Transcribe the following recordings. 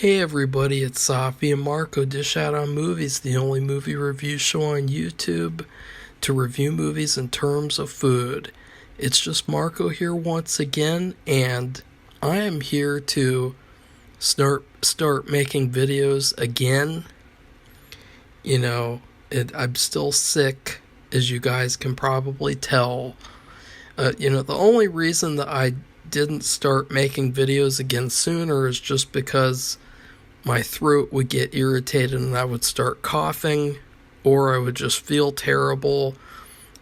Hey everybody, it's Safi and Marco Dish Out on Movies, the only movie review show on YouTube to review movies in terms of food. It's just Marco here once again, and I am here to start making videos again. I'm still sick, as you guys can probably tell. The only reason that I didn't start making videos again sooner is just because my throat would get irritated and I would start coughing, or I would just feel terrible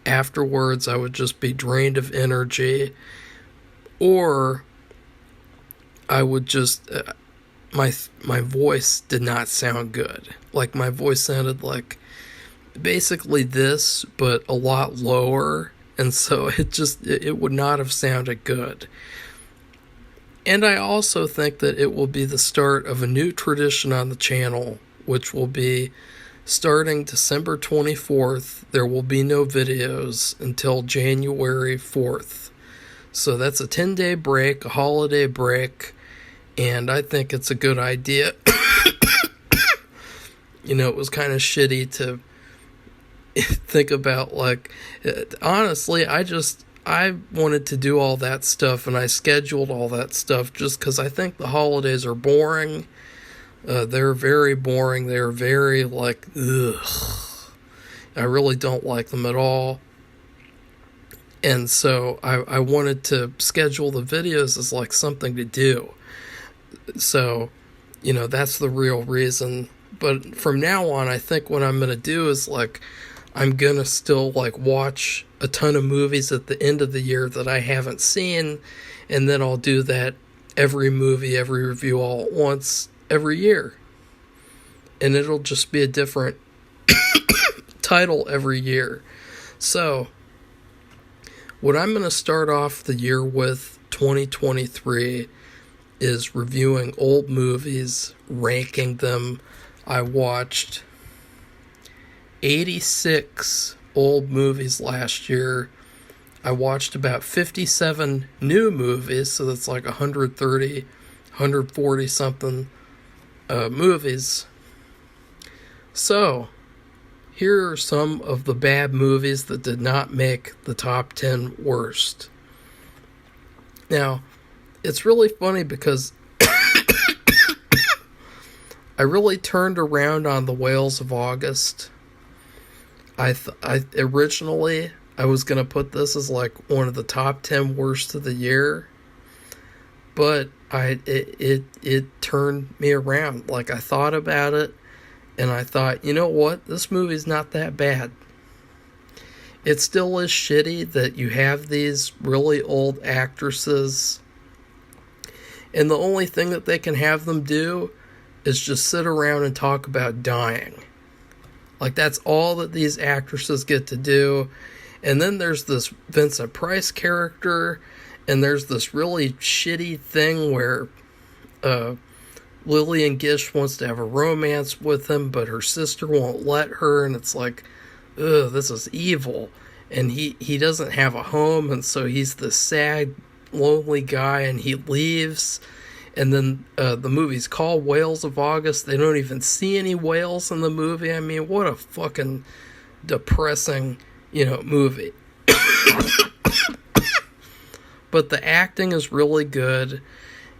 afterwards. I would just be drained of energy, or I would just my voice did not sound good. Like, my voice sounded like basically this, but a lot lower, and so it would not have sounded good. And I also think that it will be the start of a new tradition on the channel, which will be starting December 24th. There will be no videos until January 4th. So that's a 10-day break, a holiday break, and I think it's a good idea. It was kind of shitty to think about, honestly, I wanted to do all that stuff, and I scheduled all that stuff just because I think the holidays are boring. They're very boring. They're very, ugh. I really don't like them at all. And so I wanted to schedule the videos as, something to do. So, that's the real reason. But from now on, I think what I'm going to do is, I'm going to still, watch a ton of movies at the end of the year that I haven't seen, and then I'll do that every movie, every review all at once, every year. And it'll just be a different title every year. So, what I'm going to start off the year with, 2023, is reviewing old movies, ranking them. I watched 86 old movies last year. I watched about 57 new movies, so that's 130, 140 something movies. So, here are some of the bad movies that did not make the top 10 worst. Now, it's really funny because I really turned around on The Whales of August. Originally, I was going to put this as one of the top 10 worst of the year, but it turned me around. I thought about it, and I thought, you know what, this movie's not that bad. It still is shitty that you have these really old actresses, and the only thing that they can have them do is just sit around and talk about dying. That's all that these actresses get to do. And then there's this Vincent Price character, and there's this really shitty thing where Lillian Gish wants to have a romance with him, but her sister won't let her, and it's ugh, this is evil. And he doesn't have a home, and so he's this sad, lonely guy, and he leaves. And then the movie's called Whales of August. They don't even see any whales in the movie. I mean, what a fucking depressing, movie. But the acting is really good,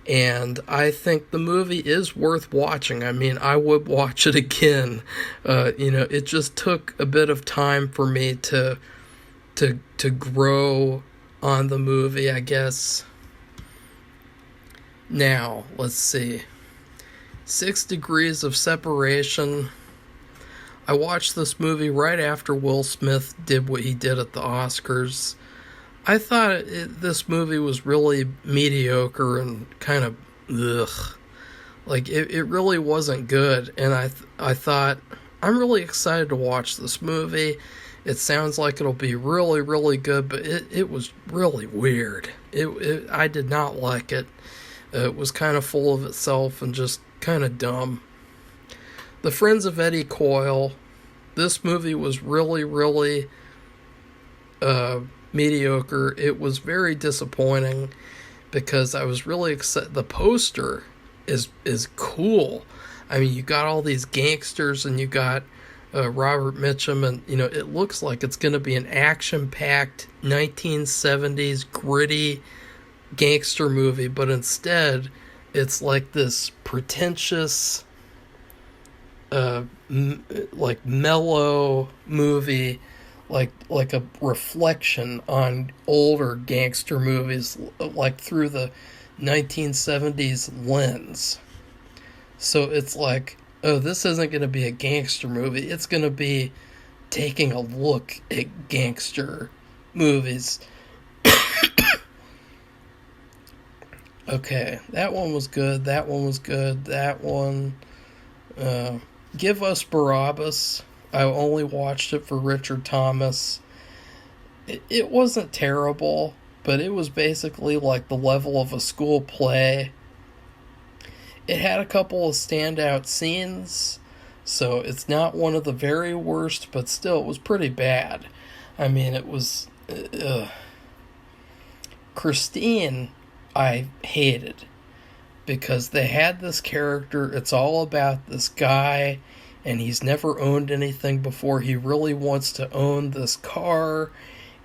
and I think the movie is worth watching. I mean, I would watch it again. It just took a bit of time for me to grow on the movie, I guess. Now, let's see. 6 Degrees of Separation. I watched this movie right after Will Smith did what he did at the Oscars. I thought this movie was really mediocre and kind of ugh. It really wasn't good. And I thought, I'm really excited to watch this movie. It sounds like it'll be really, really good, but it was really weird. I did not like it. It was kind of full of itself and just kind of dumb. The Friends of Eddie Coyle. This movie was really, really mediocre. It was very disappointing because I was really excited. The poster is cool. I mean, you got all these gangsters, and you got Robert Mitchum, and it looks like it's going to be an action-packed 1970s gritty gangster movie, but instead it's like this pretentious like mellow movie, like a reflection on older gangster movies, like through the 1970s lens. So it's like, oh, this isn't going to be a gangster movie. It's going to be taking a look at gangster movies. Okay, that one was good. That one was good. That one. Give Us Barabbas. I only watched it for Richard Thomas. It wasn't terrible, but it was basically like the level of a school play. It had a couple of standout scenes, so it's not one of the very worst, but still, it was pretty bad. I mean, it was... Christine, I hated, because they had this character. It's all about this guy, and he's never owned anything before. He really wants to own this car,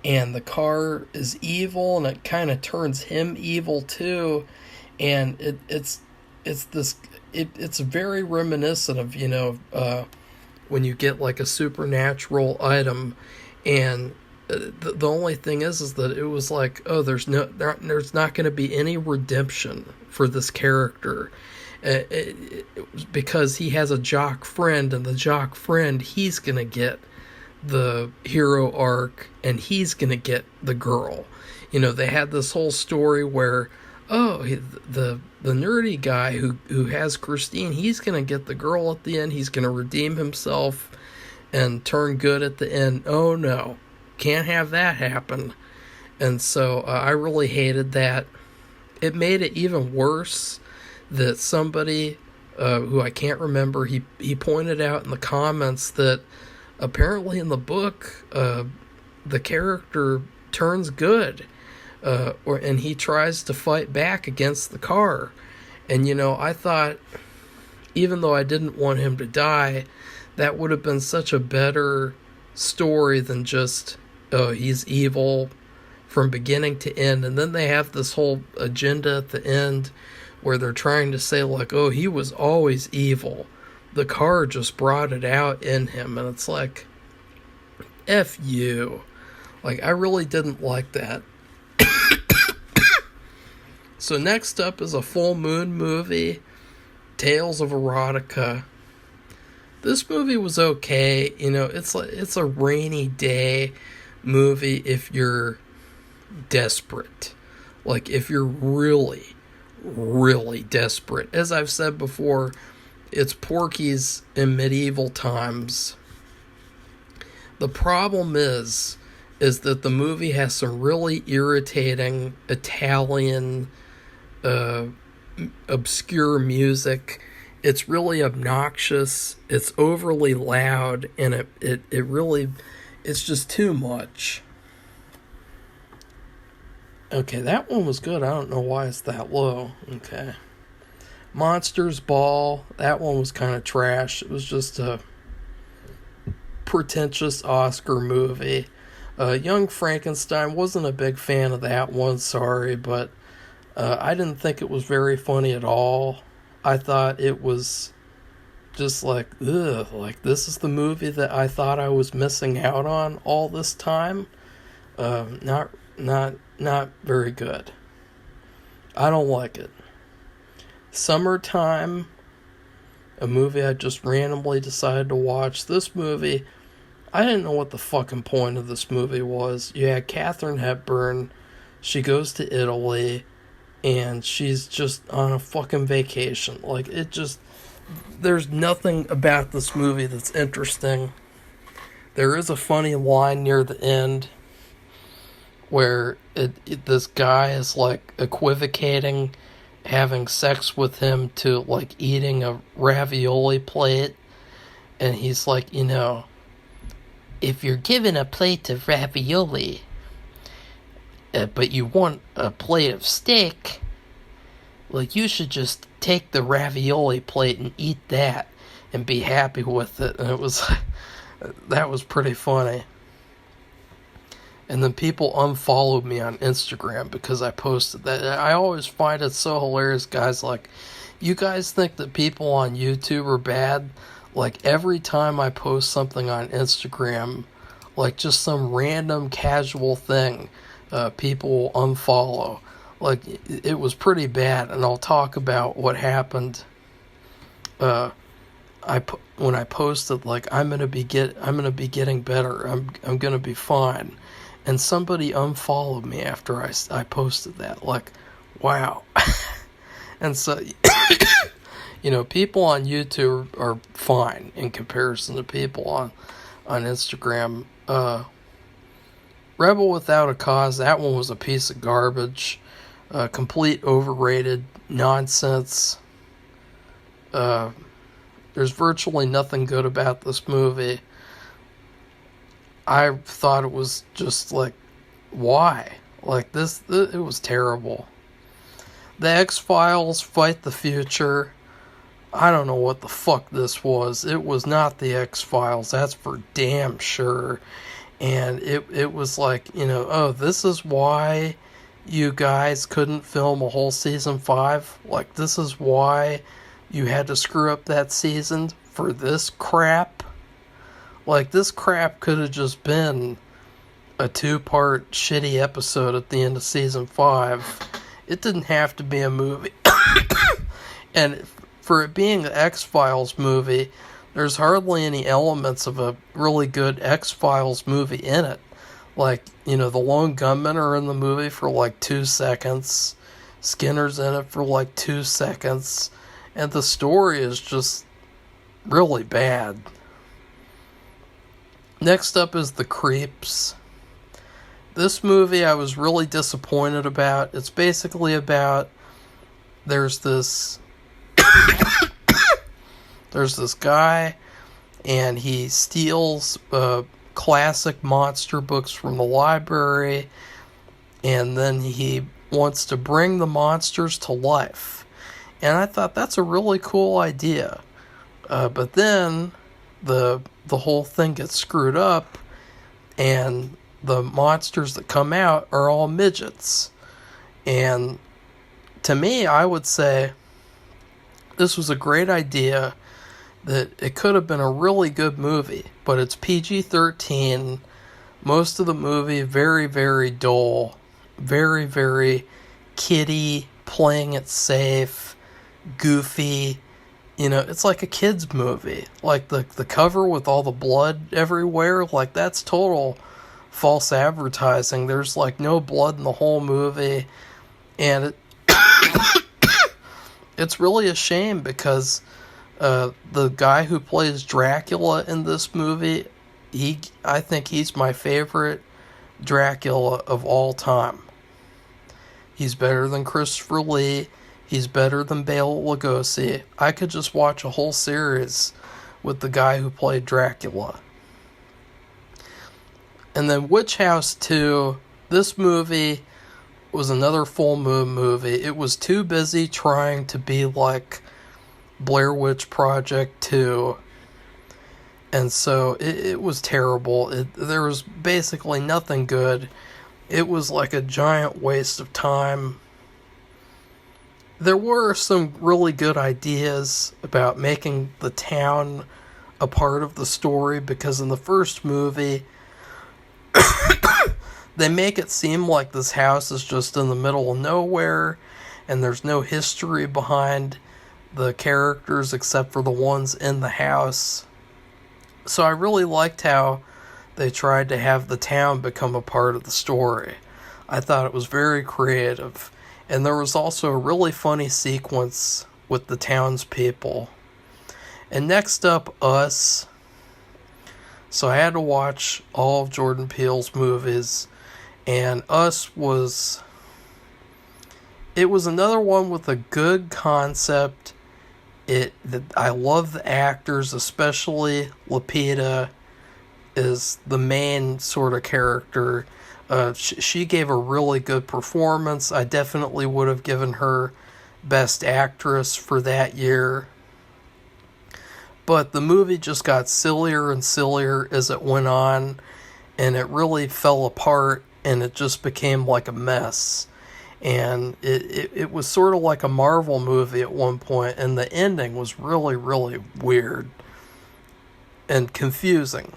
and the car is evil, and it kind of turns him evil too. And it's very reminiscent of when you get like a supernatural item, and the only thing is that it was like, oh, there's not going to be any redemption for this character, it was because he has a jock friend, and the jock friend, he's going to get the hero arc, and he's going to get the girl. They had this whole story where, oh, the nerdy guy who has Christine, he's going to get the girl at the end. He's going to redeem himself and turn good at the end. Oh no, can't have that happen. And so I really hated that. It made it even worse that somebody who I can't remember, he pointed out in the comments that apparently in the book the character turns good, and he tries to fight back against the car. And I thought, even though I didn't want him to die, that would have been such a better story than just, oh, he's evil from beginning to end. And then they have this whole agenda at the end where they're trying to say, like, oh, he was always evil. The car just brought it out in him. And it's like, F you. Like, I really didn't like that. So next up is a full moon movie, Tales of Erotica. This movie was okay. It's a rainy day movie if you're desperate. Like, if you're really, really desperate. As I've said before, it's Porky's in medieval times. The problem is that the movie has some really irritating Italian obscure music. It's really obnoxious, it's overly loud, and it really, it's just too much. Okay, that one was good. I don't know why it's that low. Okay. Monsters Ball, that one was kind of trash. It was just a pretentious Oscar movie. Young Frankenstein, wasn't a big fan of that one, sorry, but I didn't think it was very funny at all. I thought it was just like, ugh, like this is the movie that I thought I was missing out on all this time. Not very good. I don't like it. Summertime, a movie I just randomly decided to watch. This movie, I didn't know what the fucking point of this movie was. You had Katharine Hepburn. She goes to Italy, and she's just on a fucking vacation. Like, it just... There's nothing about this movie that's interesting. There is a funny line near the end where this guy is, like, equivocating having sex with him to, like, eating a ravioli plate. And he's like, if you're given a plate of ravioli, but you want a plate of steak, Like, you should just take the ravioli plate and eat that and be happy with it. And it was, that was pretty funny. And then people unfollowed me on Instagram because I posted that. I always find it so hilarious, guys. Like, you guys think that people on YouTube are bad? Like, every time I post something on Instagram, like just some random casual thing, people will unfollow. Like, it was pretty bad, and I'll talk about what happened. When I posted, like, I'm gonna be getting better. I'm gonna be fine, and somebody unfollowed me after I posted that. Like, wow. And so, people on YouTube are fine in comparison to people on Instagram. Rebel Without a Cause, that one was a piece of garbage. Complete overrated nonsense. There's virtually nothing good about this movie. I thought it was just like, why? Like, it was terrible. The X-Files Fight the Future. I don't know what the fuck this was. It was not the X-Files, that's for damn sure. And it was like, oh, this is why you guys couldn't film a whole season 5? Like, this is why you had to screw up that season for this crap? Like, this crap could have just been a 2-part shitty episode at the end of season 5. It didn't have to be a movie. And for it being an X-Files movie, there's hardly any elements of a really good X-Files movie in it. Like, the lone gunmen are in the movie for like 2 seconds. Skinner's in it for like 2 seconds. And the story is just really bad. Next up is The Creeps. This movie I was really disappointed about. It's basically about, there's this guy, and he steals classic monster books from the library, and then he wants to bring the monsters to life. And I thought that's a really cool idea. But then the whole thing gets screwed up, and the monsters that come out are all midgets. And to me, I would say this was a great idea, that it could have been a really good movie, but it's PG-13. Most of the movie very, very dull, very, very kiddie, playing it safe, goofy. It's like a kid's movie. Like the cover with all the blood everywhere, like, that's total false advertising. There's like no blood in the whole movie, and it's really a shame, because the guy who plays Dracula in this movie, I think he's my favorite Dracula of all time. He's better than Christopher Lee. He's better than Bela Lugosi. I could just watch a whole series with the guy who played Dracula. And then Witch House 2, this movie was another full moon movie. It was too busy trying to be like Blair Witch Project 2. And so it was terrible. There was basically nothing good. It was like a giant waste of time. There were some really good ideas about making the town a part of the story, because in the first movie, they make it seem like this house is just in the middle of nowhere, and there's no history behind the characters except for the ones in the house. So I really liked how they tried to have the town become a part of the story. I thought it was very creative. And there was also a really funny sequence with the townspeople. And next up, Us. So I had to watch all of Jordan Peele's movies, and Us was another one with a good concept. I love the actors, especially Lupita is the main sort of character. She gave a really good performance. I definitely would have given her Best Actress for that year. But the movie just got sillier and sillier as it went on, and it really fell apart, and it just became like a mess. And it was sort of like a Marvel movie at one point, and the ending was really, really weird and confusing.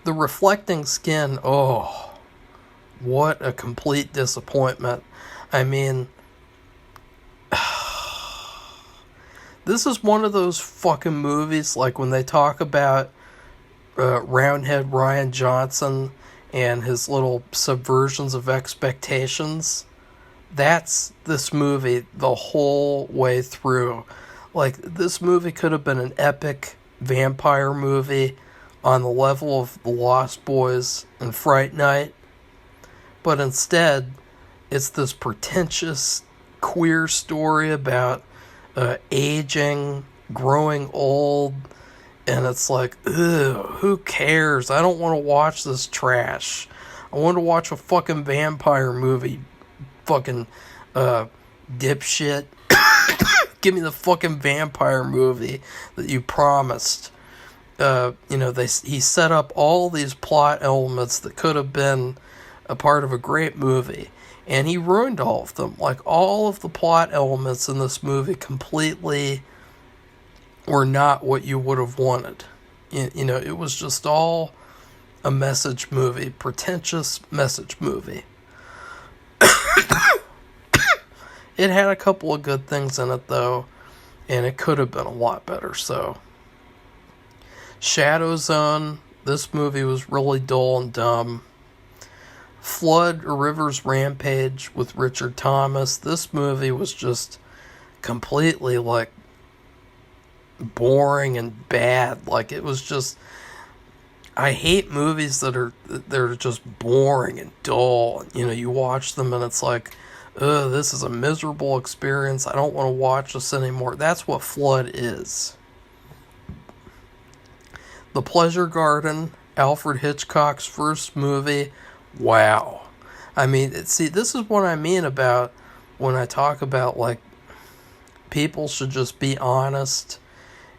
The Reflecting Skin, oh, what a complete disappointment. I mean, this is one of those fucking movies, like when they talk about Roundhead Ryan Johnson and his little subversions of expectations. That's this movie the whole way through. Like, this movie could have been an epic vampire movie on the level of The Lost Boys and Fright Night, but instead, it's this pretentious queer story about aging, growing old, and it's like, ugh, who cares? I don't want to watch this trash. I want to watch a fucking vampire movie, fucking dipshit. Give me the fucking vampire movie that you promised. He set up all these plot elements that could have been a part of a great movie, and he ruined all of them. Like, all of the plot elements in this movie completely were not what you would have wanted. It was just all a message movie, pretentious message movie. It had a couple of good things in it, though, and it could have been a lot better, so. Shadow Zone, this movie was really dull and dumb. Flood, A River's Rampage with Richard Thomas, this movie was just completely, like, boring and bad. Like, it was just, I hate movies that are just boring and dull. You watch them and it's like, ugh, this is a miserable experience. I don't want to watch this anymore. That's what Flood is. The Pleasure Garden, Alfred Hitchcock's first movie. Wow. I mean, see, this is what I mean about when I talk about, like, people should just be honest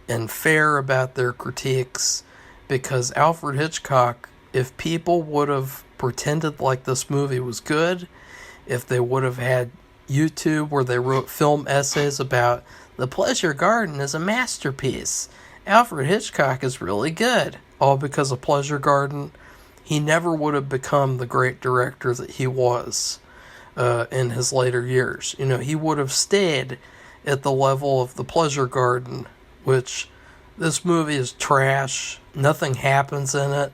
and fair about their critiques, because Alfred Hitchcock, if people would have pretended like this movie was good, if they would have had YouTube where they wrote film essays about The Pleasure Garden is a masterpiece, Alfred Hitchcock is really good, all because of Pleasure Garden, he never would have become the great director that he was in his later years. He would have stayed at the level of The Pleasure Garden, which this movie is trash. Nothing happens in it.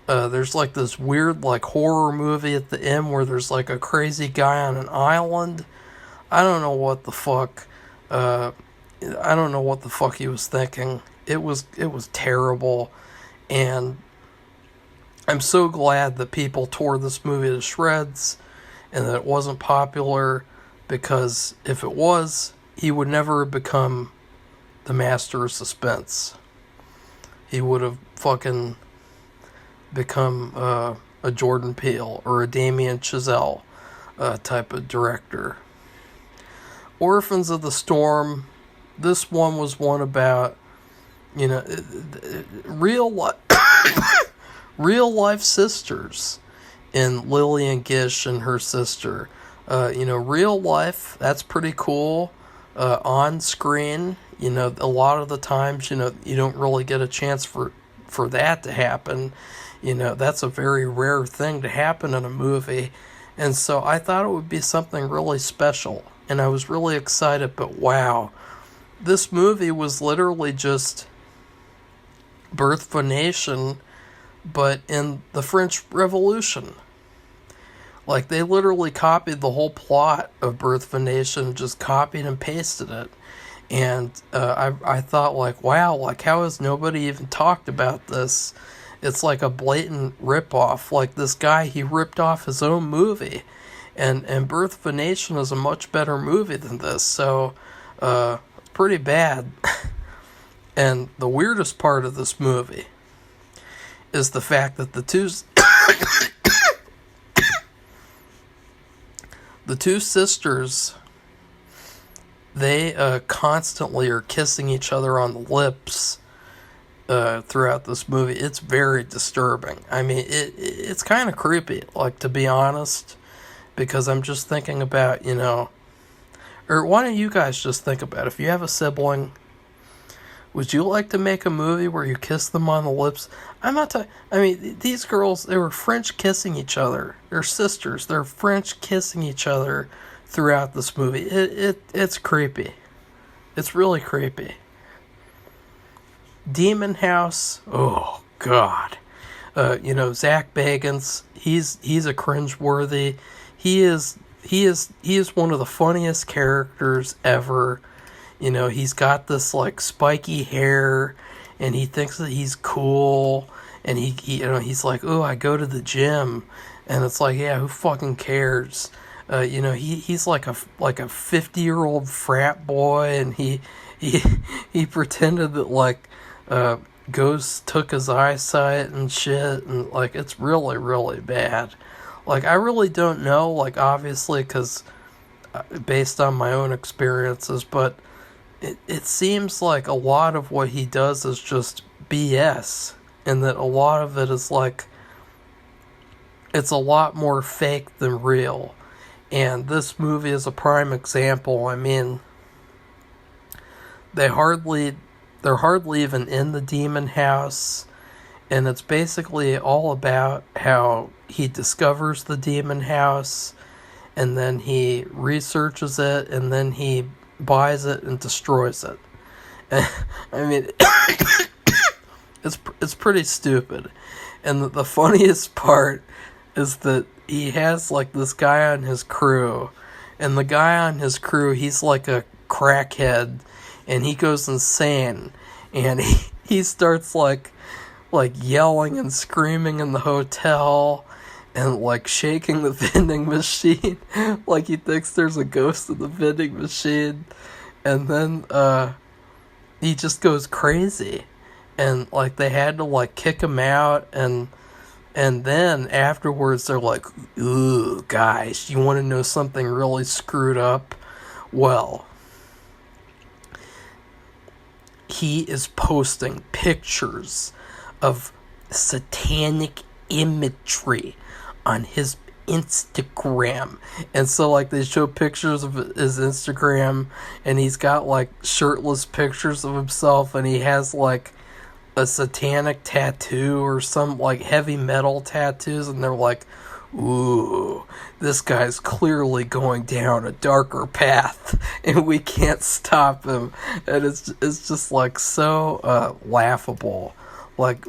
There's like this weird like horror movie at the end where there's like a crazy guy on an island. I don't know what the fuck. I don't know what the fuck he was thinking. It was terrible, and I'm so glad that people tore this movie to shreds and that it wasn't popular, because if it was, he would never have become the master of suspense. He would have fucking become a Jordan Peele or a Damien Chazelle type of director. Orphans of the Storm, this one was one about, real life sisters in Lillian Gish and her sister. Real life, that's pretty cool. On screen, a lot of the times, you don't really get a chance for that to happen. That's a very rare thing to happen in a movie. And so I thought it would be something really special. And I was really excited, but wow. This movie was literally just Birth of a Nation, but in the French Revolution. Like, they literally copied the whole plot of Birth of a Nation, just copied and pasted it. And I thought, like, wow, like, how has nobody even talked about this? It's like a blatant ripoff. Like, this guy, he ripped off his own movie. And Birth of a Nation is a much better movie than this. So, it's pretty bad. And the weirdest part of this movie is the fact that the two sisters they constantly are kissing each other on the lips throughout this movie. It's very disturbing. I mean, it's kind of creepy, like, to be honest, because I'm just thinking about, or why don't you guys just think about it? If you have a sibling, would you like to make a movie where you kiss them on the lips? I'm not I mean, these girls, they were French kissing each other. They're sisters. They're French kissing each other throughout this movie. It's creepy. It's really creepy. Demon House. Oh God. Zach Bagans. He's a cringeworthy. He is one of the funniest characters ever. He's got this like spiky hair, and he thinks that he's cool, and he's like, oh, I go to the gym, and it's like, yeah, who fucking cares? He's like a 50-year-old frat boy, and he pretended that like ghosts took his eyesight and shit, and like it's really, really bad. Like, I really don't know, like, obviously, because based on my own experiences, but it seems like a lot of what he does is just BS, and that a lot of it is like, it's a lot more fake than real. And this movie is a prime example. I mean, they're hardly even in the demon house, and it's basically all about how he discovers the demon house, and then he researches it, and then he buys it and destroys it. I mean, it's pretty stupid. And the funniest part is that he has like this guy on his crew, and the guy on his crew, he's like a crackhead, and he goes insane, and he starts like yelling and screaming in the hotel, and like shaking the vending machine like he thinks there's a ghost in the vending machine. And then he just goes crazy, and like they had to like kick him out, and then afterwards they're like, ooh, guys, you want to know something really screwed up? Well, he is posting pictures of satanic imagery on his Instagram. And so like they show pictures of his Instagram, and he's got like shirtless pictures of himself, and he has like a satanic tattoo or some like heavy metal tattoos, and they're like, ooh, this guy's clearly going down a darker path, and we can't stop him. And it's just like so laughable. Like,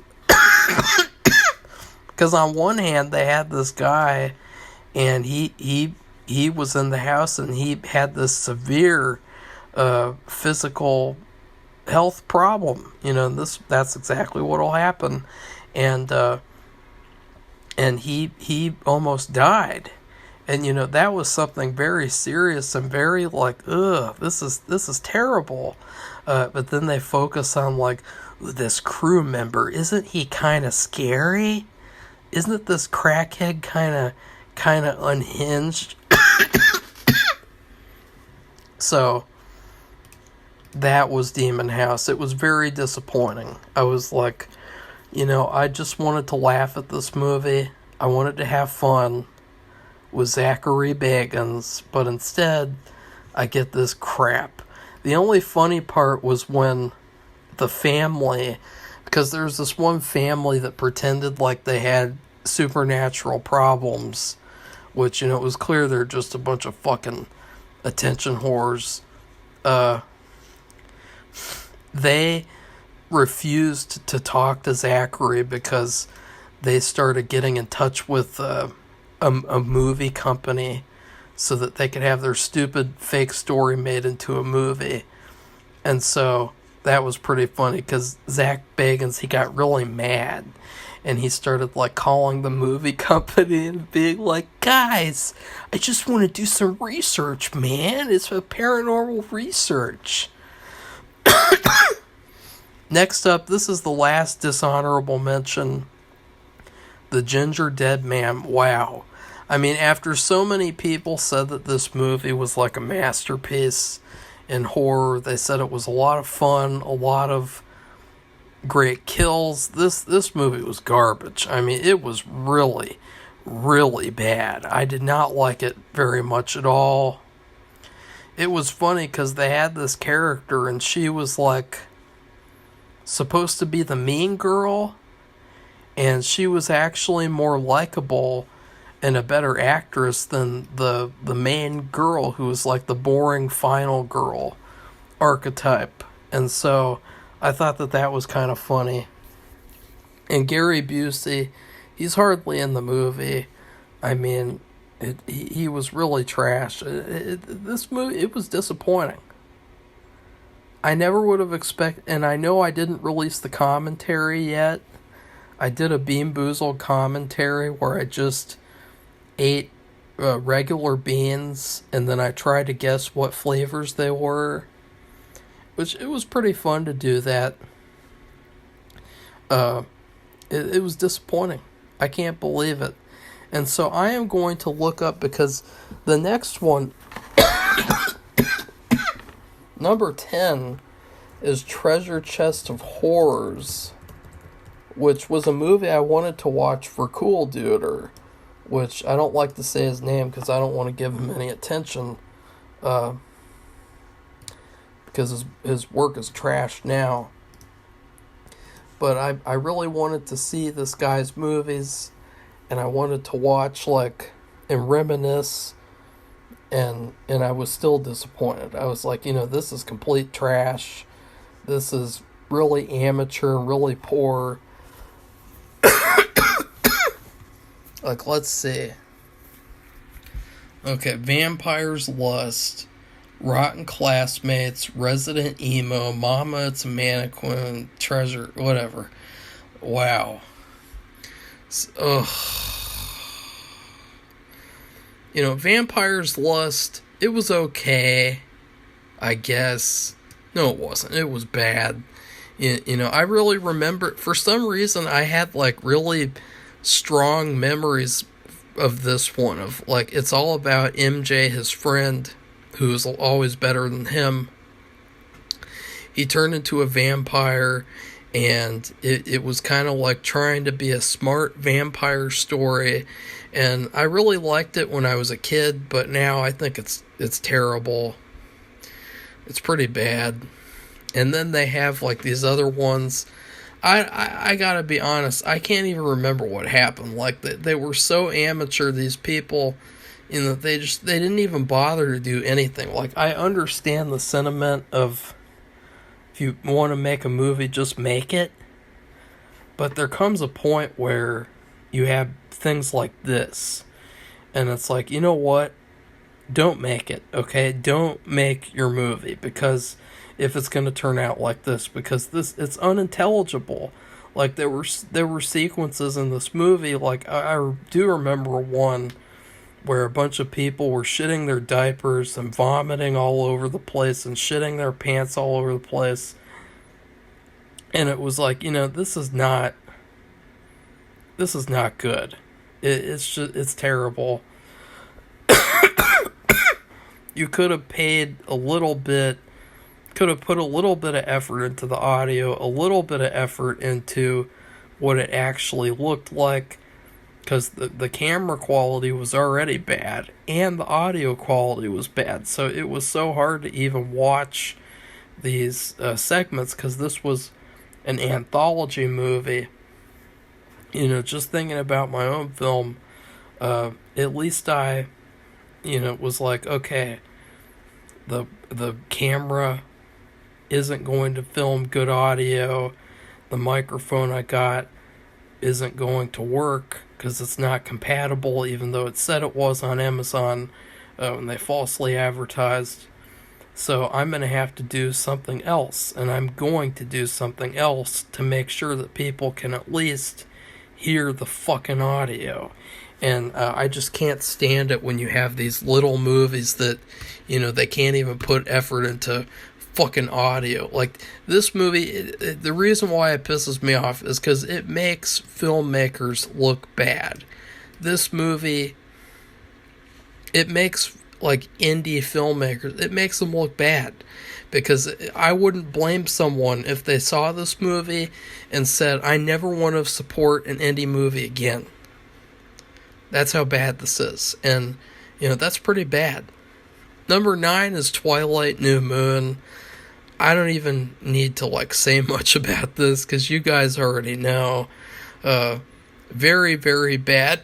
because on one hand they had this guy, and he was in the house, and he had this severe physical health problem. That's exactly what'll happen. And he almost died. And that was something very serious and very like, ugh, this is terrible. But then they focus on like, this crew member, isn't he kind of scary? Isn't this crackhead kind of unhinged? So that was Demon House. It was very disappointing. I was like, I just wanted to laugh at this movie. I wanted to have fun with Zachary Bagans, but instead I get this crap. The only funny part was when the family, because there's this one family that pretended like they had supernatural problems, which, it was clear they're just a bunch of fucking attention whores. They refused to talk to Zachary because they started getting in touch with a movie company so that they could have their stupid fake story made into a movie. And so that was pretty funny, because Zach Bagans, he got really mad, and he started like calling the movie company and being like, guys, I just want to do some research, man. It's a paranormal research. Next up, this is the last dishonorable mention. The Ginger Dead Man. Wow. I mean, after so many people said that this movie was like a masterpiece, in horror. They said it was a lot of fun, a lot of great kills. This movie was garbage. I mean, it was really, really bad. I did not like it very much at all. It was funny because they had this character and she was like supposed to be the mean girl, and she was actually more likable and a better actress than the main girl, who was like the boring final girl archetype. And so I thought that was kind of funny. And Gary Busey, he's hardly in the movie. I mean, he was really trash. This movie, it was disappointing. I never would have expected, and I know I didn't release the commentary yet. I did a Bean Boozled commentary where I just ate regular beans, and then I tried to guess what flavors they were. Which, it was pretty fun to do that. It was disappointing. I can't believe it. And so I am going to look up, because the next one, number 10, is Treasure Chest of Horrors, which was a movie I wanted to watch for Cool Duder, which I don't like to say his name because I don't want to give him any attention, because his work is trashed now. But I really wanted to see this guy's movies, and I wanted to watch, like, and reminisce, and I was still disappointed. I was like, this is complete trash. This is really amateur and really poor. Like, let's see. Okay, Vampire's Lust, Rotten Classmates, Resident Emo, Mama It's a Mannequin, Treasure, whatever. Wow. Ugh. Vampire's Lust, it was okay, I guess. No, it wasn't. It was bad. I really remember, for some reason, I had, like, really strong memories of this one, of, like, it's all about MJ, his friend, who's always better than him. He turned into a vampire, and it was kind of like trying to be a smart vampire story, and I really liked it when I was a kid, but now I think it's terrible. It's pretty bad. And then they have, like, these other ones. I gotta be honest, I can't even remember what happened. Like, they were so amateur, these people, they didn't even bother to do anything. Like, I understand the sentiment of, if you want to make a movie, just make it. But there comes a point where you have things like this, and it's like, you know what? Don't make it, okay? Don't make your movie, because if it's going to turn out like this, because it's unintelligible. Like, there were sequences in this movie, like, I do remember one where a bunch of people were shitting their diapers and vomiting all over the place and shitting their pants all over the place. And it was like, this is not good. It's terrible. You could have paid a little bit, could have put a little bit of effort into the audio, a little bit of effort into what it actually looked like, because the camera quality was already bad, and the audio quality was bad, so it was so hard to even watch these segments, because this was an anthology movie. Just thinking about my own film, at least I, was like, okay, the camera isn't going to film good audio, the microphone I got isn't going to work because it's not compatible, even though it said it was on Amazon when they falsely advertised. So I'm going to have to do something else, and I'm going to do something else to make sure that people can at least hear the fucking audio. And I just can't stand it when you have these little movies that, they can't even put effort into fucking audio. Like, this movie, the reason why it pisses me off is because it makes filmmakers look bad. This movie, it makes like indie filmmakers, it makes them look bad. Because I wouldn't blame someone if they saw this movie and said, I never want to support an indie movie again. That's how bad this is. And, that's pretty bad. Number 9 is Twilight New Moon. I don't even need to, say much about this, because you guys already know. Very, very bad.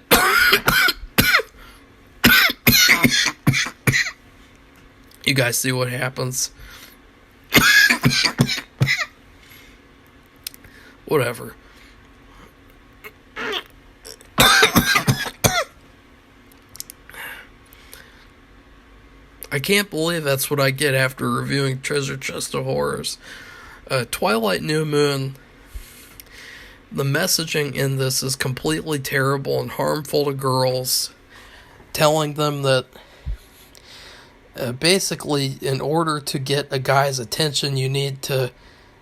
You guys see what happens? Whatever. I can't believe that's what I get after reviewing Treasure Chest of Horrors. Twilight New Moon, the messaging in this is completely terrible and harmful to girls, telling them that basically in order to get a guy's attention you need to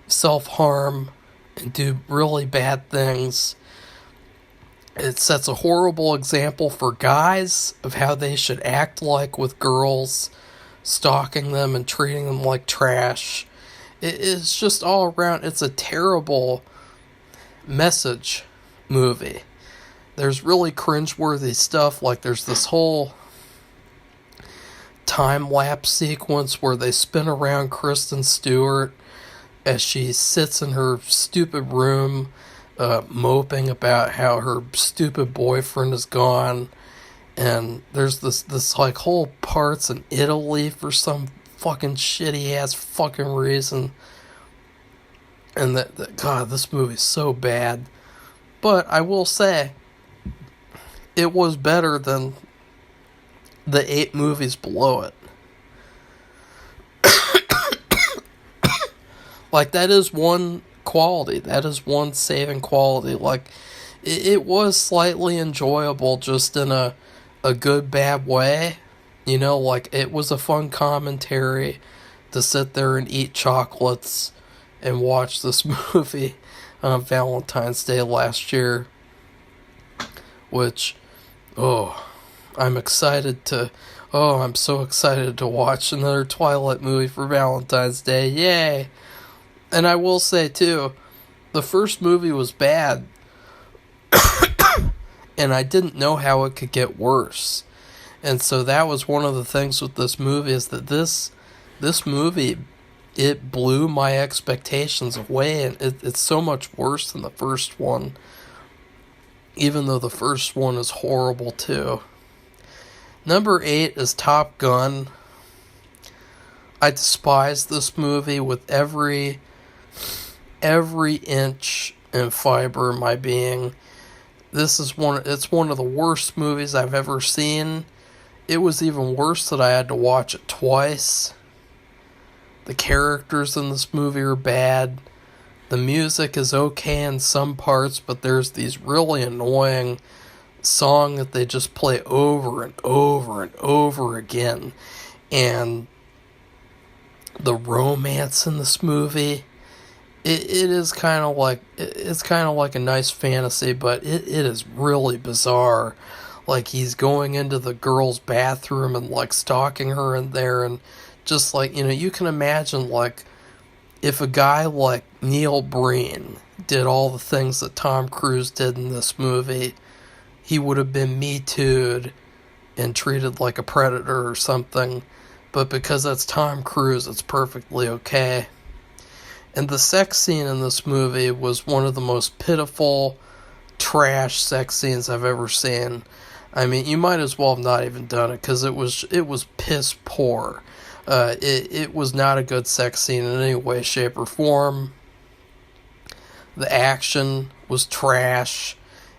self-harm and do really bad things. It sets a horrible example for guys of how they should act like with girls, stalking them and treating them like trash. It's just all around, it's a terrible message movie. There's really cringeworthy stuff, like there's this whole time-lapse sequence where they spin around Kristen Stewart as she sits in her stupid room, moping about how her stupid boyfriend is gone, and there's this whole parts in Italy for some fucking shitty ass fucking reason, and God, this movie's so bad. But I will say, it was better than the 8 movies below it. That is one quality. That is one saving quality. It was slightly enjoyable, just in a good, bad way. It was a fun commentary to sit there and eat chocolates and watch this movie on Valentine's Day last year. Which, I'm so excited to watch another Twilight movie for Valentine's Day. Yay! And I will say, too, the first movie was bad. And I didn't know how it could get worse. And so that was one of the things with this movie, is that this movie, it blew my expectations away. And it's so much worse than the first one. Even though the first one is horrible, too. Number 8 is Top Gun. I despise this movie with every inch and fiber of my being. It's one of the worst movies I've ever seen. It was even worse that I had to watch it twice. The characters in this movie are bad. The music is okay in some parts, but there's these really annoying songs that they just play over and over and over again. And the romance in this movie, it is kind of like a nice fantasy, but it is really bizarre. He's going into the girl's bathroom and stalking her in there, and just you can imagine if a guy like Neil Breen did all the things that Tom Cruise did in this movie, he would have been Me Too'd and treated like a predator or something. But because that's Tom Cruise, it's perfectly okay. And the sex scene in this movie was one of the most pitiful, trash sex scenes I've ever seen. I mean, you might as well have not even done it, because it was piss poor. It was not a good sex scene in any way, shape, or form. The action was trash.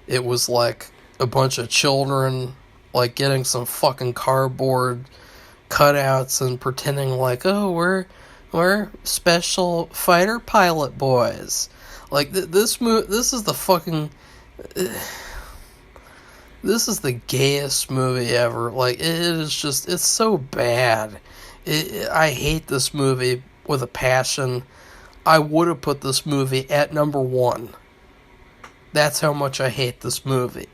It was like a bunch of children, getting some fucking cardboard cutouts and pretending we're special fighter pilot boys. This is the fucking... This is the gayest movie ever. It is just... It's so bad. I hate this movie with a passion. I would have put this movie at number 1. That's how much I hate this movie.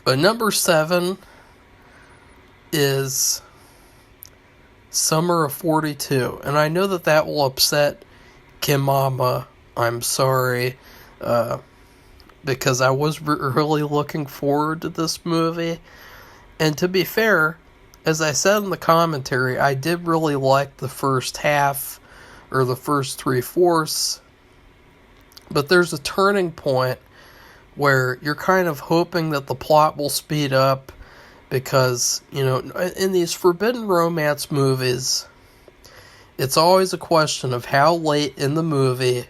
But number 7 is Summer of 42. And I know that will upset Kim Mama. I'm sorry. Because I was really looking forward to this movie. And to be fair, as I said in the commentary, I did really like the first half, or the first 3/4. But there's a turning point where you're kind of hoping that the plot will speed up, because, in these forbidden romance movies, it's always a question of how late in the movie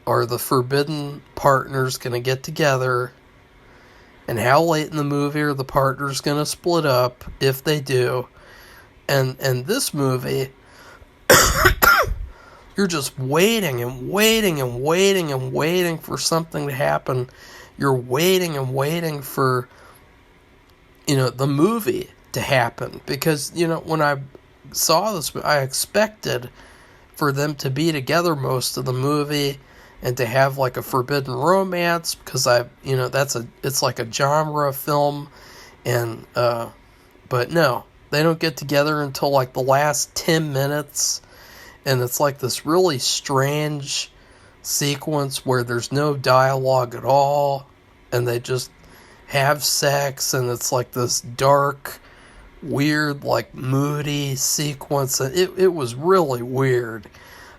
are the forbidden partners going to get together, and how late in the movie are the partners going to split up, if they do. And this movie, you're just waiting and waiting and waiting and waiting for something to happen. You're waiting and waiting for, the movie to happen. Because, when I saw this, I expected for them to be together most of the movie and to have like a forbidden romance, because it's like a genre film, and but no, they don't get together until like the last 10 minutes, and it's like this really strange sequence where there's no dialogue at all, and they just have sex, and it's like this dark, weird, like moody sequence, and it was really weird.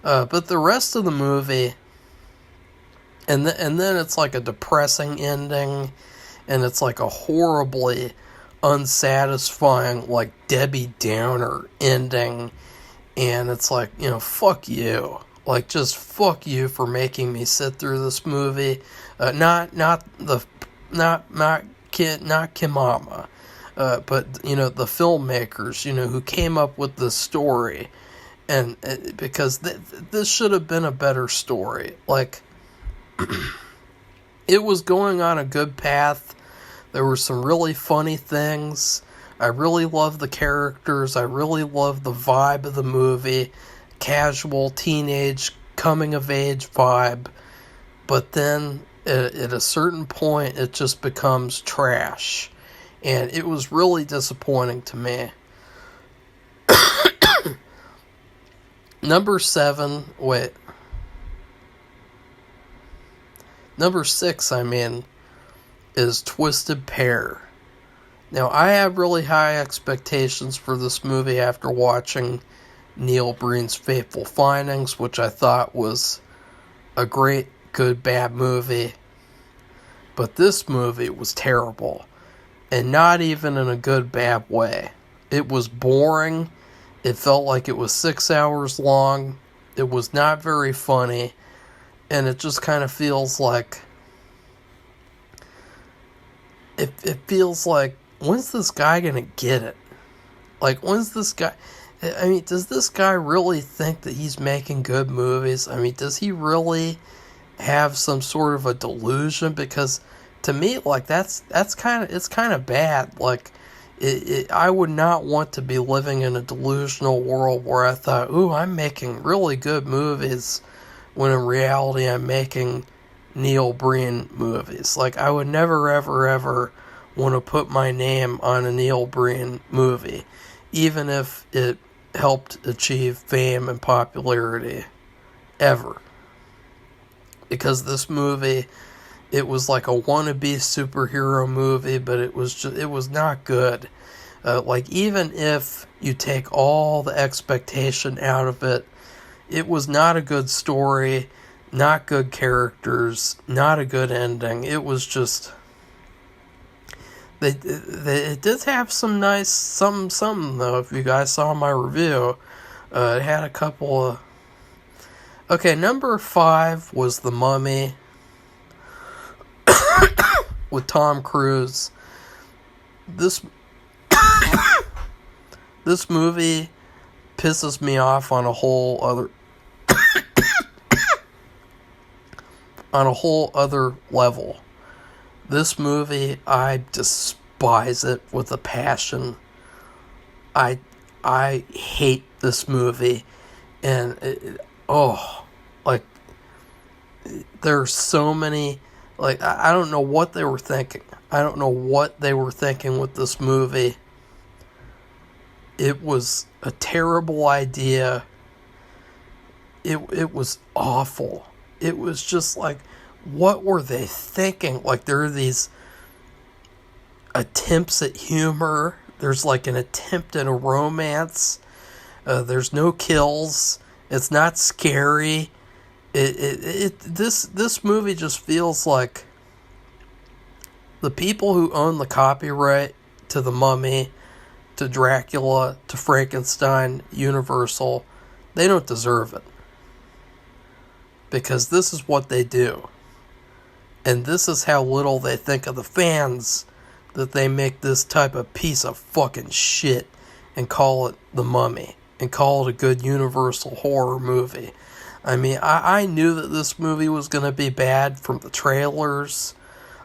But the rest of the movie, and then it's like a depressing ending, and it's like a horribly unsatisfying, like Debbie Downer ending, and it's like, fuck you. Like, just fuck you for making me sit through this movie. Not Kimama, but the filmmakers, who came up with this story, and because this should have been a better story. Like, it was going on a good path. There were some really funny things. I really loved the characters. I really loved the vibe of the movie. Casual, teenage, coming-of-age vibe. But then, at a certain point, it just becomes trash. And it was really disappointing to me. Number 6, is Twisted Pair. Now, I have really high expectations for this movie after watching Neil Breen's Fateful Findings, which I thought was a great, good, bad movie. But this movie was terrible. And not even in a good, bad way. It was boring. It felt like it was 6 hours long. It was not very funny. And it just kind of feels like... It feels like, when's this guy gonna get it? Like, when's this guy... does this guy really think that he's making good movies? Does he really have some sort of a delusion? Because to me, like, it's kind of bad. Like, I would not want to be living in a delusional world where I thought, ooh, I'm making really good movies, when in reality I'm making Neil Breen movies. Like, I would never, ever, ever want to put my name on a Neil Breen movie, even if it helped achieve fame and popularity, ever. Because this movie, it was like a wannabe superhero movie, but it was not good. Like, even if you take all the expectation out of it, it was not a good story, not good characters, not a good ending. It was just... It did have some nice something though. If you guys saw my review, it had a couple of... Okay, number 5 was The Mummy with Tom Cruise. This movie pisses me off on a whole other level. This movie, I despise it with a passion. I hate this movie, and there's so many Like, I don't know what they were thinking. I don't know what they were thinking with this movie. It was a terrible idea. It was awful. It was just like, what were they thinking? Like, there are these attempts at humor. There's like an attempt at a romance. There's no kills. It's not scary. This movie just feels like the people who own the copyright to The Mummy, to Dracula, to Frankenstein, Universal, they don't deserve it. Because this is what they do. And this is how little they think of the fans, that they make this type of piece of fucking shit and call it The Mummy, and call it a good Universal horror movie. I mean, I knew that this movie was going to be bad from the trailers.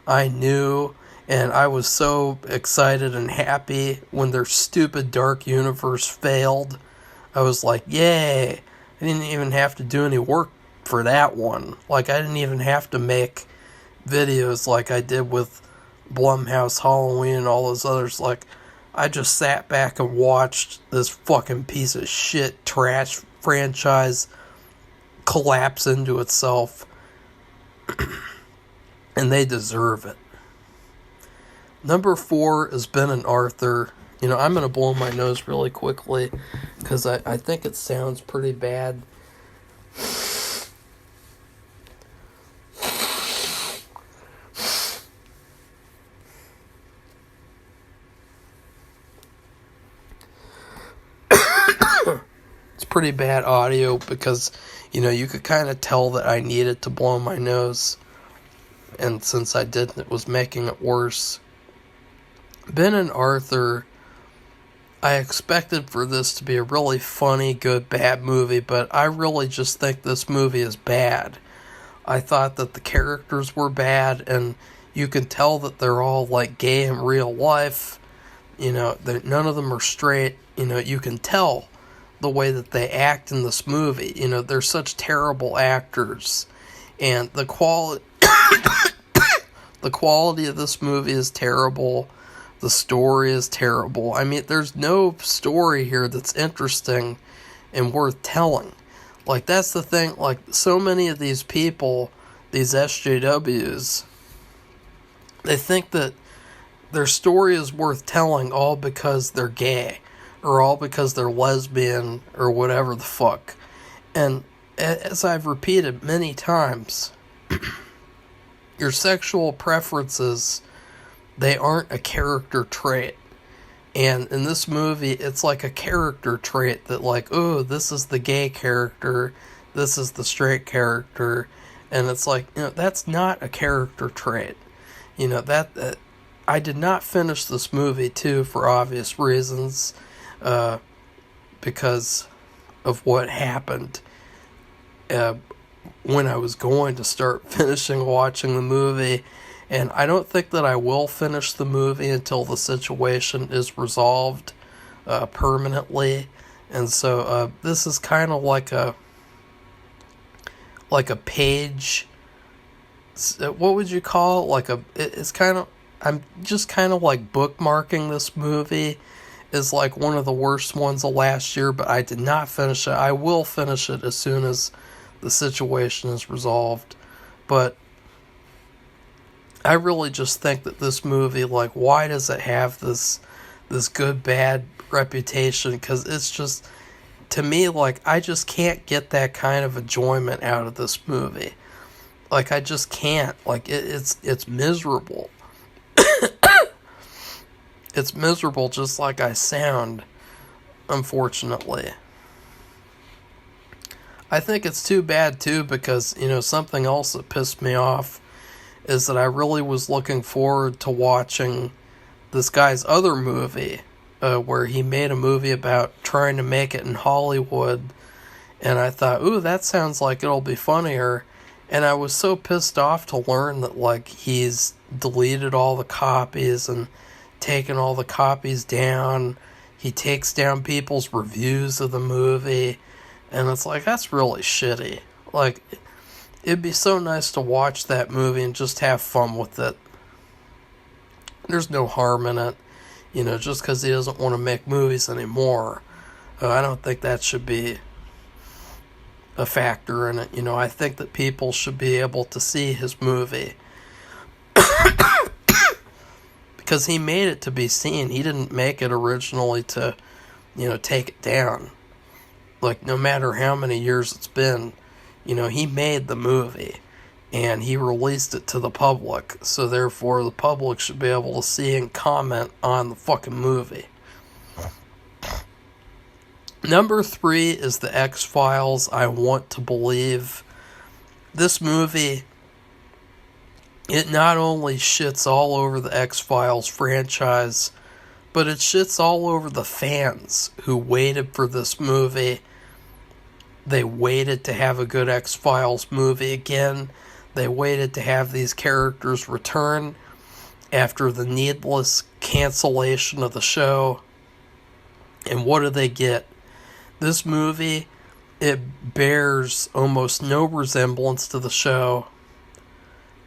I knew, and I was so excited and happy when their stupid Dark Universe failed. I was like, yay! I didn't even have to do any work for that one. Like, I didn't even have to make videos like I did with Blumhouse Halloween and all those others. Like, I just sat back and watched this fucking piece of shit trash franchise collapse into itself. And they deserve it. Number 4 is Ben and Arthur. You know, I'm going to blow my nose really quickly because I think it sounds pretty bad. It's pretty bad audio because, you know, you could kind of tell that I needed to blow my nose. And since I didn't, it was making it worse. Ben and Arthur, I expected for this to be a really funny, good, bad movie, but I really just think this movie is bad. I thought that the characters were bad, and you can tell that they're all, like, gay in real life. You know, none of them are straight. You know, you can tell the way that they act in this movie. You know, they're such terrible actors. And the quality of this movie is terrible. The story is terrible. I mean, there's no story here that's interesting and worth telling. Like, that's the thing. Like, so many of these people, these SJWs, they think that their story is worth telling all because they're gay, or all because they're lesbian, or whatever the fuck. And as I've repeated many times, your sexual preferences, they aren't a character trait. And in this movie, it's like a character trait that, like, oh, this is the gay character, this is the straight character, and it's like, you know, that's not a character trait. You know, that I did not finish this movie, too, for obvious reasons, because of what happened when I was going to start finishing watching the movie. And I don't think that I will finish the movie until the situation is resolved permanently. And so this is kind of like a page. What would you call it? It's kind of, I'm just kind of like bookmarking this movie as like one of the worst ones of last year, but I did not finish it. I will finish it as soon as the situation is resolved. But I really just think that this movie, like, why does it have this good, bad reputation? Because it's just, to me, like, I just can't get that kind of enjoyment out of this movie. Like, I just can't. Like, it's miserable. It's miserable just like I sound, unfortunately. I think it's too bad, too, because, you know, something else that pissed me off is that I really was looking forward to watching this guy's other movie, where he made a movie about trying to make it in Hollywood, and I thought, ooh, that sounds like it'll be funnier, and I was so pissed off to learn that, like, he's deleted all the copies and taken all the copies down. He takes down people's reviews of the movie, and it's like, that's really shitty. Like, it'd be so nice to watch that movie and just have fun with it. There's no harm in it, just because he doesn't want to make movies anymore. I don't think that should be a factor in it. I think that people should be able to see his movie because he made it to be seen. He didn't make it originally to, take it down. Like, no matter how many years it's been, he made the movie and he released it to the public. So therefore, the public should be able to see and comment on the fucking movie. Number 3 is The X-Files. I want to believe. This movie, it not only shits all over the X-Files franchise, but it shits all over the fans who waited for this movie. They waited to have a good X-Files movie again. They waited to have these characters return after the needless cancellation of the show. And what do they get? This movie, it bears almost no resemblance to the show.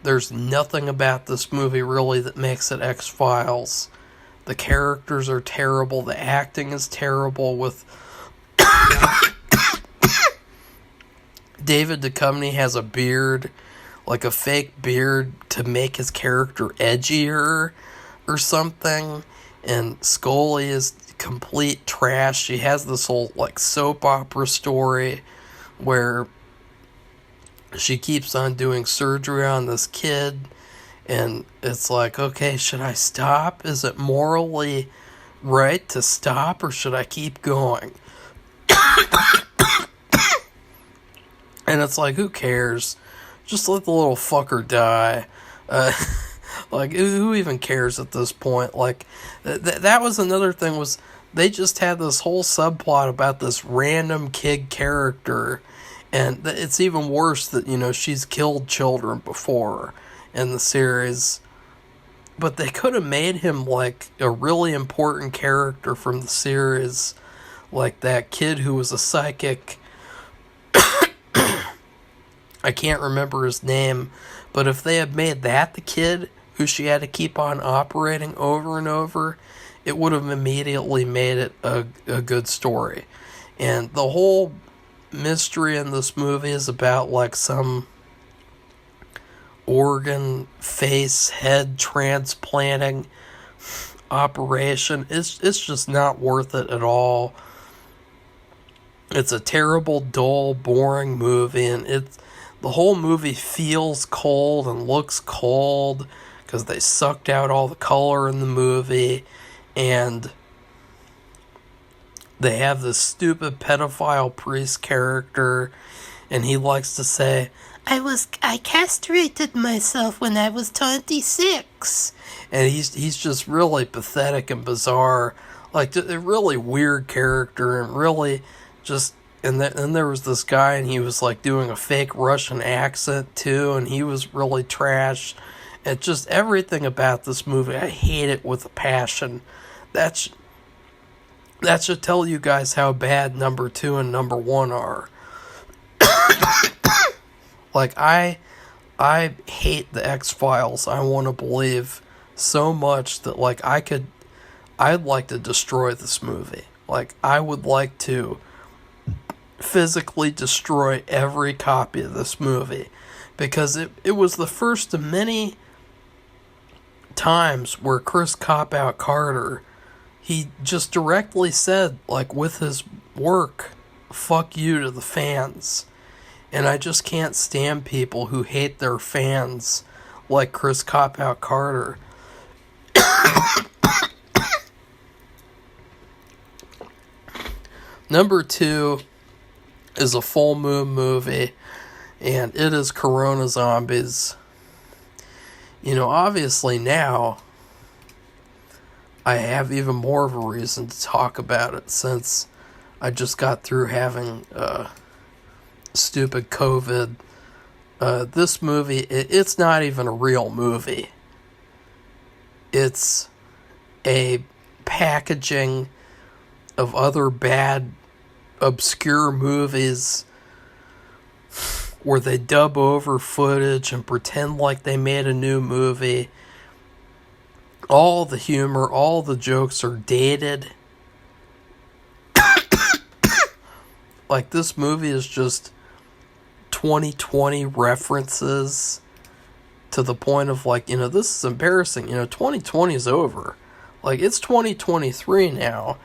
There's nothing about this movie really that makes it X-Files. The characters are terrible. The acting is terrible with David Duchovny has a beard, like a fake beard to make his character edgier or something. And Scully is complete trash. She has this whole soap opera story where she keeps on doing surgery on this kid, and it's like, okay, should I stop? Is it morally right to stop, or should I keep going? And it's like, who cares? Just let the little fucker die. Who even cares at this point? That was another thing, was they just had this whole subplot about this random kid character, and it's even worse that, she's killed children before in the series. But they could have made him, a really important character from the series, like that kid who was a psychic. I can't remember his name, but if they had made that the kid who she had to keep on operating over and over, it would have immediately made it a good story. And the whole mystery in this movie is about some organ, face, head transplanting operation. It's just not worth it at all. It's a terrible, dull, boring movie, and the whole movie feels cold and looks cold because they sucked out all the color in the movie, and they have this stupid pedophile priest character, and he likes to say, I castrated myself when I was 26. And he's just really pathetic and bizarre, a really weird character, and really just. And then there was this guy, and he was doing a fake Russian accent too, and he was really trash. And just everything about this movie, I hate it with a passion. That should tell you guys how bad number 2 and number 1 are. I hate the X-Files. I want to believe so much that I'd like to destroy this movie. I would like to physically destroy every copy of this movie, because it was the first of many times where Chris Cop-Out Carter, he just directly said, with his work, fuck you to the fans. And I just can't stand people who hate their fans like Chris Cop-Out Carter. Number 2 is a full moon movie, and it is Corona Zombies. Obviously now, I have even more of a reason to talk about it, since I just got through having stupid COVID. This movie, it's not even a real movie. It's a packaging of other bad, obscure movies where they dub over footage and pretend like they made a new movie. All the humor, all the jokes are dated. Like, this movie is just 2020 references to the point of, like, this is embarrassing. 2020 is over. Like, it's 2023 now,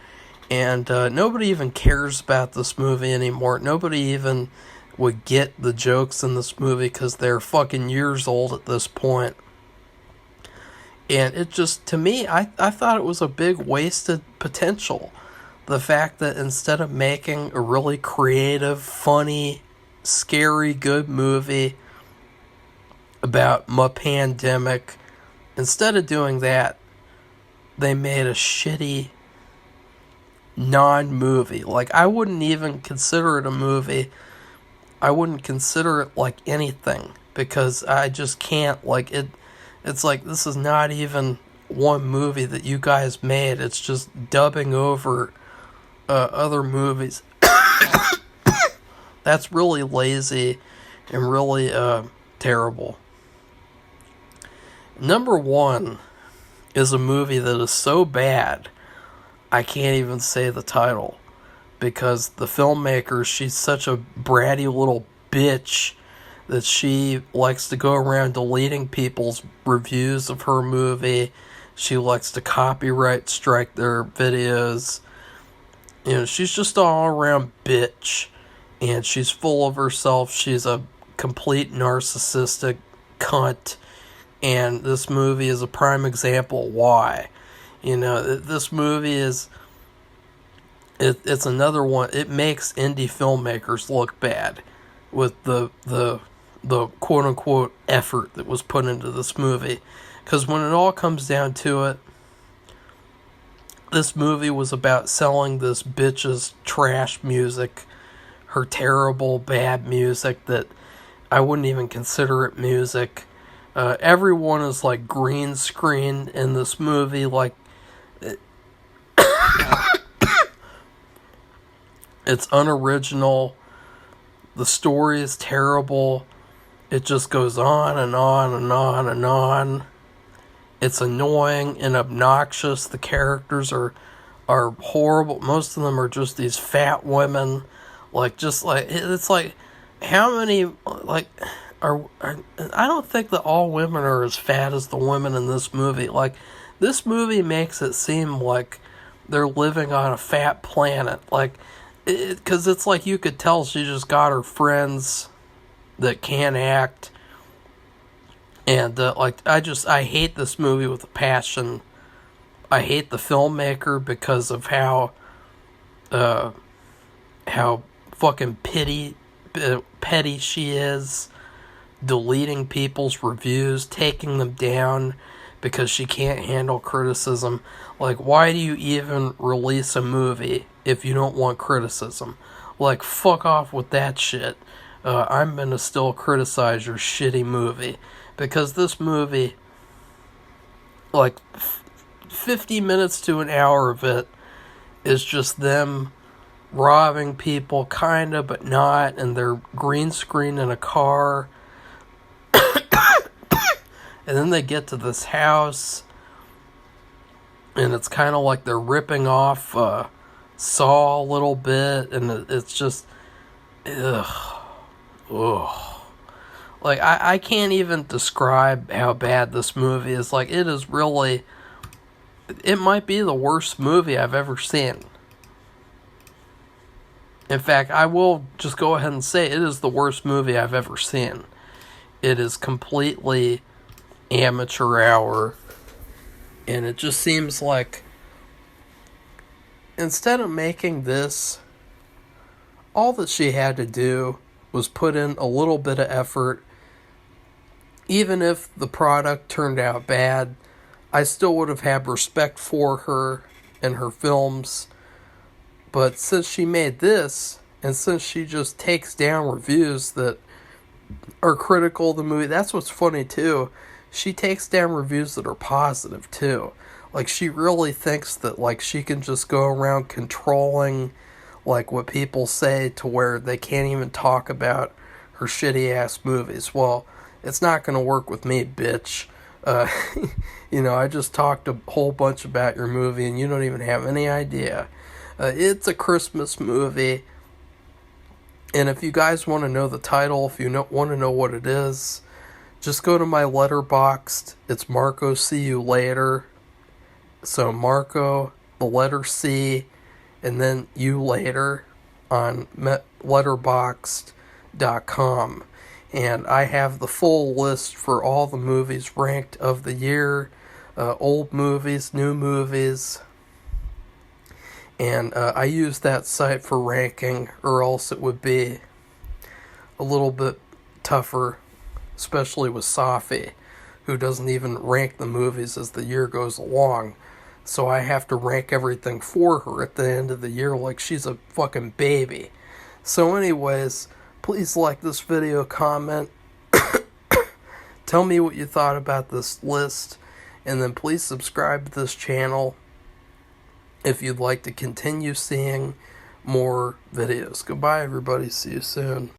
and nobody even cares about this movie anymore. Nobody even would get the jokes in this movie because they're fucking years old at this point. And it just, to me, I thought it was a big wasted potential. The fact that instead of making a really creative, funny, scary, good movie about my pandemic, instead of doing that, they made a shitty non-movie. Like, I wouldn't even consider it a movie. I wouldn't consider it like anything, because I just can't, like, it's like, this is not even one movie that you guys made. It's just dubbing over other movies. That's really lazy and really terrible. Number one is a movie that is so bad I can't even say the title, because the filmmaker, she's such a bratty little bitch that she likes to go around deleting people's reviews of her movie. She likes to copyright strike their videos. She's just an all-around bitch, and she's full of herself. She's a complete narcissistic cunt, and this movie is a prime example why. This movie is, it's another one. It makes indie filmmakers look bad with the quote-unquote effort that was put into this movie. Because when it all comes down to it, this movie was about selling this bitch's trash music, her terrible, bad music that I wouldn't even consider it music. Everyone is, like, green screened in this movie, like, it's unoriginal. The story is terrible. It just goes on and on and on and on. It's annoying and obnoxious. The characters are horrible. Most of them are just these fat women. It's like, how many, like, are I don't think that all women are as fat as the women in this movie. Like, this movie makes it seem like they're living on a fat planet. Like, because it's like you could tell she just got her friends that can't act. And, I hate this movie with a passion. I hate the filmmaker because of how fucking petty she is. Deleting people's reviews, taking them down because she can't handle criticism. Like, why do you even release a movie if you don't want criticism? Like, fuck off with that shit. I'm gonna still criticize your shitty movie. Because this movie, like, 50 minutes to an hour of it is just them robbing people, kinda, but not, and they're green screen in a car. And then they get to this house, and it's kind of like they're ripping off Saw a little bit, and it's just, ugh. Like, I can't even describe how bad this movie is. Like, it is really, it might be the worst movie I've ever seen. In fact, I will just go ahead and say it is the worst movie I've ever seen. It is completely amateur hour, and it just seems like instead of making this, all that she had to do was put in a little bit of effort. Even if the product turned out bad, I still would have had respect for her and her films. But since she made this, and since she just takes down reviews that are critical of the movie, that's what's funny too. She takes down reviews that are positive too. Like, she really thinks that, like, she can just go around controlling, like, what people say to where they can't even talk about her shitty ass movies. Well, it's not going to work with me, bitch. I just talked a whole bunch about your movie and you don't even have any idea. It's a Christmas movie. And if you guys want to know the title, if you want to know what it is, just go to my Letterboxd. It's Marco See You Later. So Marco, the letter C, and then You Later on Letterboxd.com. And I have the full list for all the movies ranked of the year, old movies, new movies. And I use that site for ranking, or else it would be a little bit tougher, especially with Safi, who doesn't even rank the movies as the year goes along. So I have to rank everything for her at the end of the year like she's a fucking baby. So anyways, please like this video, comment, tell me what you thought about this list, and then please subscribe to this channel if you'd like to continue seeing more videos. Goodbye, everybody. See you soon.